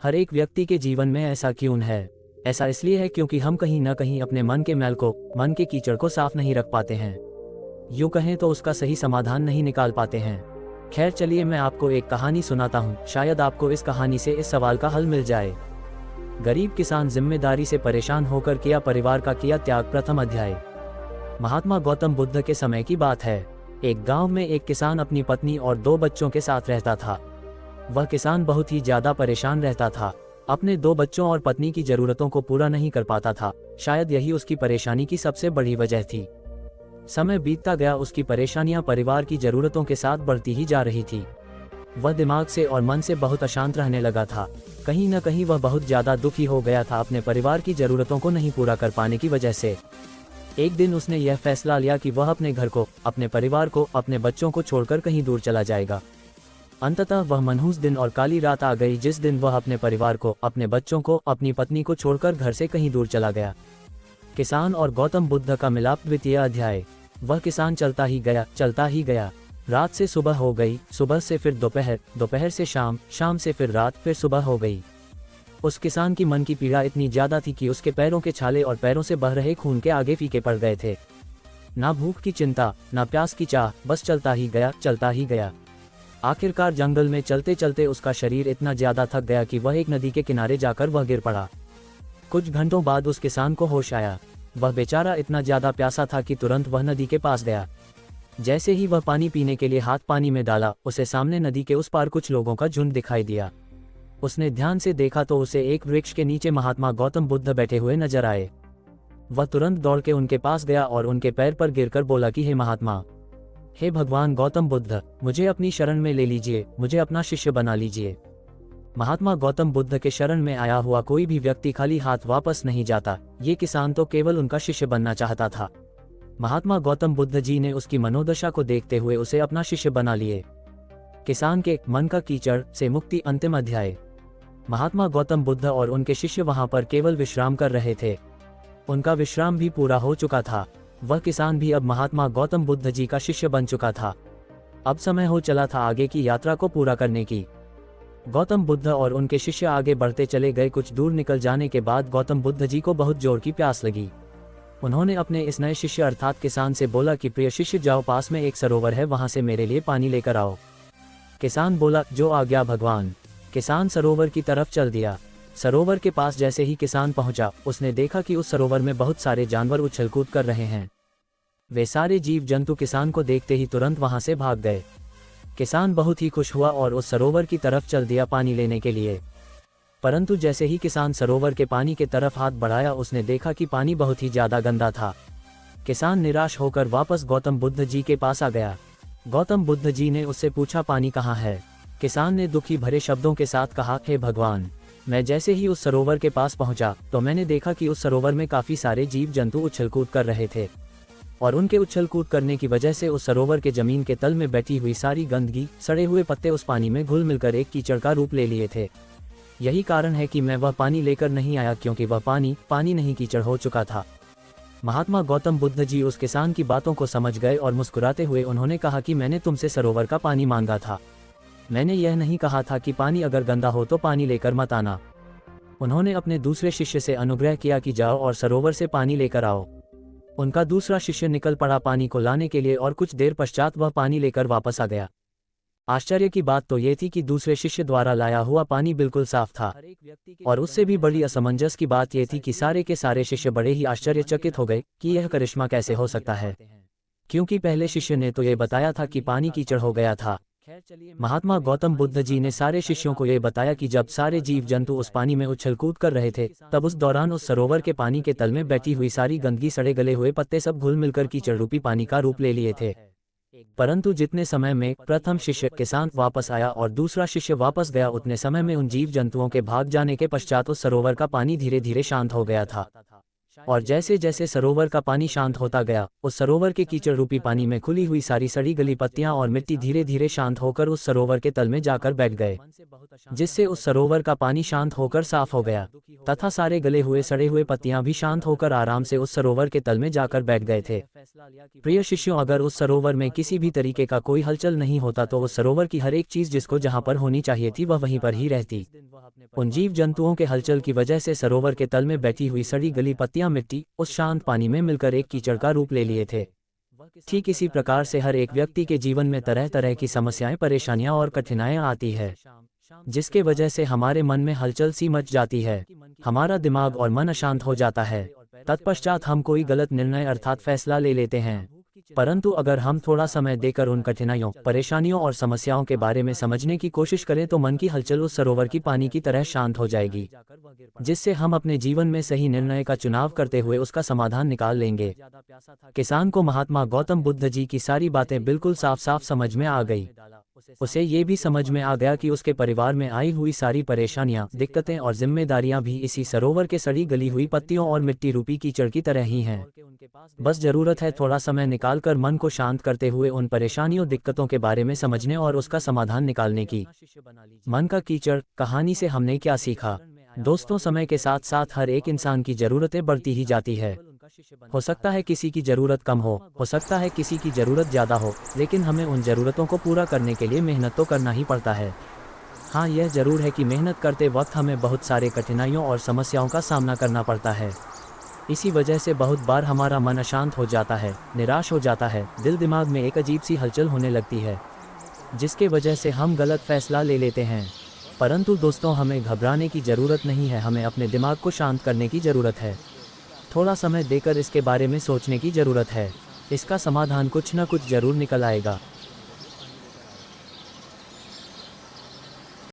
हर एक व्यक्ति के जीवन में ऐसा क्यों है? ऐसा इसलिए है क्योंकि हम कहीं न कहीं अपने मन के मैल को, मन के कीचड़ को साफ नहीं रख पाते हैं। यूँ कहें तो उसका सही समाधान नहीं निकाल पाते हैं। खैर चलिए मैं आपको एक कहानी सुनाता हूँ, शायद आपको इस कहानी से इस सवाल का हल मिल जाए। गरीब किसान जिम्मेदारी से परेशान होकर किया परिवार का किया त्याग। प्रथम अध्याय। महात्मा गौतम बुद्ध के समय की बात है। एक गांव में एक किसान अपनी पत्नी और 2 बच्चों के साथ रहता था। वह किसान बहुत ही ज्यादा परेशान रहता था। अपने 2 बच्चों और पत्नी की जरूरतों को पूरा नहीं कर पाता था। शायद यही उसकी परेशानी की सबसे बड़ी वजह थी। समय बीतता गया, उसकी परेशानियां परिवार की जरूरतों के साथ बढ़ती ही जा रही थी। वह दिमाग से और मन से बहुत अशांत रहने लगा था। कहीं न कहीं वह बहुत ज्यादा दुखी हो गया था अपने परिवार की जरूरतों को नहीं पूरा कर पाने की वजह से। एक दिन उसने यह फैसला लिया कि वह अपने घर को, अपने परिवार को, अपने बच्चों को छोड़कर कहीं दूर चला जाएगा। अंततः वह मनहूस दिन और काली रात आ गई जिस दिन वह अपने परिवार को, अपने बच्चों को, अपनी पत्नी को छोड़कर घर से कहीं दूर चला गया। किसान और गौतम बुद्ध का मिलाप। द्वितीय अध्याय। वह किसान चलता ही गया, चलता ही गया। रात से सुबह हो गई, सुबह से फिर दोपहर, दोपहर से शाम, शाम से फिर रात, फिर सुबह हो गई। उस किसान की मन की पीड़ा इतनी ज्यादा थी कि उसके पैरों के छाले और पैरों से बह रहे खून के आगे फीके पड़ गए थे। ना भूख की चिंता, ना प्यास की चाह, बस चलता ही गया, चलता ही गया। आखिरकार जंगल में चलते चलते उसका शरीर इतना ज्यादा थक गया कि वह एक नदी के किनारे जाकर वह गिर पड़ा। कुछ घंटों बाद उस किसान को होश आया। वह बेचारा इतना ज्यादा प्यासा था कि तुरंत वह नदी के पास गया। जैसे ही वह पानी पीने के लिए हाथ पानी में डाला, उसे सामने नदी के उस पार कुछ लोगों का झुंड दिखाई दिया। उसने ध्यान से देखा तो उसे एक वृक्ष के नीचे महात्मा गौतम बुद्ध बैठे हुए नजर आए। वह तुरंत दौड़ के उनके पास गया और उनके पैर पर गिरकर बोला कि हे महात्मा, हे भगवान गौतम बुद्ध, मुझे अपनी शरण में ले लीजिए, मुझे अपना शिष्य बना लीजिए। महात्मा गौतम बुद्ध के शरण में आया हुआ कोई भी व्यक्ति खाली हाथ वापस नहीं जाता। ये किसान तो केवल उनका शिष्य बनना चाहता था। महात्मा गौतम बुद्ध जी ने उसकी मनोदशा को देखते हुए उसे अपना शिष्य बना लिए। किसान के मन का कीचड़ से मुक्ति। अंतिम अध्याय। महात्मा गौतम बुद्ध और उनके शिष्य वहां पर केवल विश्राम कर रहे थे। उनका विश्राम भी पूरा हो चुका था। वह किसान भी अब महात्मा गौतम बुद्ध जी का शिष्य बन चुका था। अब समय हो चला था आगे की यात्रा को पूरा करने की। गौतम बुद्ध और उनके शिष्य आगे बढ़ते चले गए। कुछ दूर निकल जाने के बाद गौतम बुद्ध जी को बहुत जोर की प्यास लगी। उन्होंने अपने इस नए शिष्य अर्थात किसान से बोला कि प्रिय शिष्य, जाओ, पास में एक सरोवर है, वहां से मेरे लिए पानी लेकर आओ। किसान बोला, जो आज्ञा भगवान। किसान सरोवर की तरफ चल दिया। सरोवर के पास जैसे ही किसान पहुंचा, उसने देखा कि उस सरोवर में बहुत सारे जानवर उछल-कूद कर रहे हैं। वे सारे जीव जंतु किसान को देखते ही तुरंत वहां से भाग गए। किसान बहुत ही खुश हुआ और उस सरोवर की तरफ चल दिया पानी लेने के लिए। परंतु जैसे ही किसान सरोवर के पानी के तरफ हाथ बढ़ाया, उसने देखा कि पानी बहुत ही ज्यादा गंदा था। किसान निराश होकर वापस गौतम बुद्ध जी के पास आ गया। गौतम बुद्ध जी ने उससे पूछा, पानी कहाँ है? किसान ने दुखी भरे शब्दों के साथ कहा, हे भगवान, मैं जैसे ही उस सरोवर के पास पहुंचा तो मैंने देखा कि उस सरोवर में काफी सारे जीव जंतु उछल-कूद कर रहे थे और उनके उछल-कूद करने की वजह से उस सरोवर के जमीन के तल में बैठी हुई सारी गंदगी, सड़े हुए पत्ते उस पानी में घुल मिलकर एक कीचड़ का रूप ले लिए थे। यही कारण है कि मैं वह पानी लेकर नहीं आया, क्योंकि वह पानी नहीं कीचड़ हो चुका था। महात्मा गौतम बुद्ध जी उस किसान की बातों को समझ गए और मुस्कुराते हुए उन्होंने कहा कि मैंने तुमसे सरोवर का पानी मांगा था। मैंने यह नहीं कहा था कि पानी अगर गंदा हो तो पानी लेकर मत आना। उन्होंने अपने दूसरे शिष्य से अनुग्रह किया कि जाओ और सरोवर से पानी लेकर आओ। उनका दूसरा शिष्य निकल पड़ा पानी को लाने के लिए और कुछ देर पश्चात वह पानी लेकर वापस आ गया। आश्चर्य की बात तो ये थी कि दूसरे शिष्य द्वारा लाया हुआ पानी बिल्कुल साफ था। और उससे भी बड़ी असमंजस की बात यह थी कि सारे के सारे शिष्य बड़े ही आश्चर्यचकित हो गए कि यह करिश्मा कैसे हो सकता है, क्योंकि पहले शिष्य ने तो ये बताया था कि पानी कीचड़ हो गया था। महात्मा गौतम बुद्ध जी ने सारे शिष्यों को यह बताया कि जब सारे जीव जंतु उस पानी में उछल-कूद कर रहे थे, तब उस दौरान उस सरोवर के पानी के तल में बैठी हुई सारी गंदगी, सड़े गले हुए पत्ते सब घुल मिलकर कीचड़ रूपी पानी का रूप ले लिए थे। परंतु जितने समय में प्रथम शिष्य किसान वापस आया और दूसरा शिष्य वापस गया, उतने समय में उन जीव जंतुओं के भाग जाने के पश्चात उस सरोवर का पानी धीरे धीरे शांत हो गया था। और जैसे जैसे सरोवर का पानी शांत होता गया, उस सरोवर के कीचड़ रूपी पानी में खुली हुई सारी सड़ी गली पत्तियां और मिट्टी धीरे धीरे शांत होकर उस सरोवर के तल में जाकर बैठ गए, जिससे उस सरोवर का पानी शांत होकर साफ हो गया तथा सारे गले हुए सड़े हुए पत्तियां भी शांत होकर आराम से उस सरोवर के तल में जाकर बैठ गए थे। प्रिय शिष्यों, अगर उस सरोवर में किसी भी तरीके का कोई हलचल नहीं होता तो उस सरोवर की हर एक चीज जिसको जहां पर होनी चाहिए थी वह वहीं पर ही रहती। उन जीव जंतुओं के हलचल की वजह से सरोवर के तल में बैठी हुई सड़ी गली पत्तियां मिट्टी उस शांत पानी में मिलकर एक कीचड़ का रूप ले लिए थे। ठीक इसी प्रकार से हर एक व्यक्ति के जीवन में तरह तरह की समस्याएं, परेशानियां और कठिनाइयां आती है, जिसके वजह से हमारे मन में हलचल सी मच जाती है, हमारा दिमाग और मन अशांत हो जाता है। तत्पश्चात हम कोई गलत निर्णय अर्थात फैसला ले लेते हैं। परंतु अगर हम थोड़ा समय देकर उन कठिनाइयों, परेशानियों और समस्याओं के बारे में समझने की कोशिश करें तो मन की हलचल उस सरोवर की पानी की तरह शांत हो जाएगी, जिससे हम अपने जीवन में सही निर्णय का चुनाव करते हुए उसका समाधान निकाल लेंगे। किसान को महात्मा गौतम बुद्ध जी की सारी बातें बिल्कुल साफ साफ समझ में आ गई। उसे ये भी समझ में आ गया कि उसके परिवार में आई हुई सारी परेशानियां, दिक्कतें और जिम्मेदारियां भी इसी सरोवर के सड़ी गली हुई पत्तियों और मिट्टी रूपी कीचड़ की तरह ही हैं। बस जरूरत है थोड़ा समय निकालकर मन को शांत करते हुए उन परेशानियों, दिक्कतों के बारे में समझने और उसका समाधान निकालने की। मन का कीचड़ कहानी से हमने क्या सीखा? दोस्तों, समय के साथ साथ हर एक इंसान की जरूरतें बढ़ती ही जाती है। हो सकता है किसी की जरूरत कम हो सकता है किसी की जरूरत ज़्यादा हो, लेकिन हमें उन जरूरतों को पूरा करने के लिए मेहनत तो करना ही पड़ता है। हाँ, यह जरूर है कि मेहनत करते वक्त हमें बहुत सारे कठिनाइयों और समस्याओं का सामना करना पड़ता है। इसी वजह से बहुत बार हमारा मन अशांत हो जाता है, निराश हो जाता है, दिल दिमाग में एक अजीब सी हलचल होने लगती है, जिसके वजह से हम गलत फैसला ले लेते हैं। परंतु दोस्तों, हमें घबराने की ज़रूरत नहीं है, हमें अपने दिमाग को शांत करने की ज़रूरत है। थोड़ा समय देकर इसके बारे में सोचने की ज़रूरत है। इसका समाधान कुछ न कुछ ज़रूर निकल आएगा।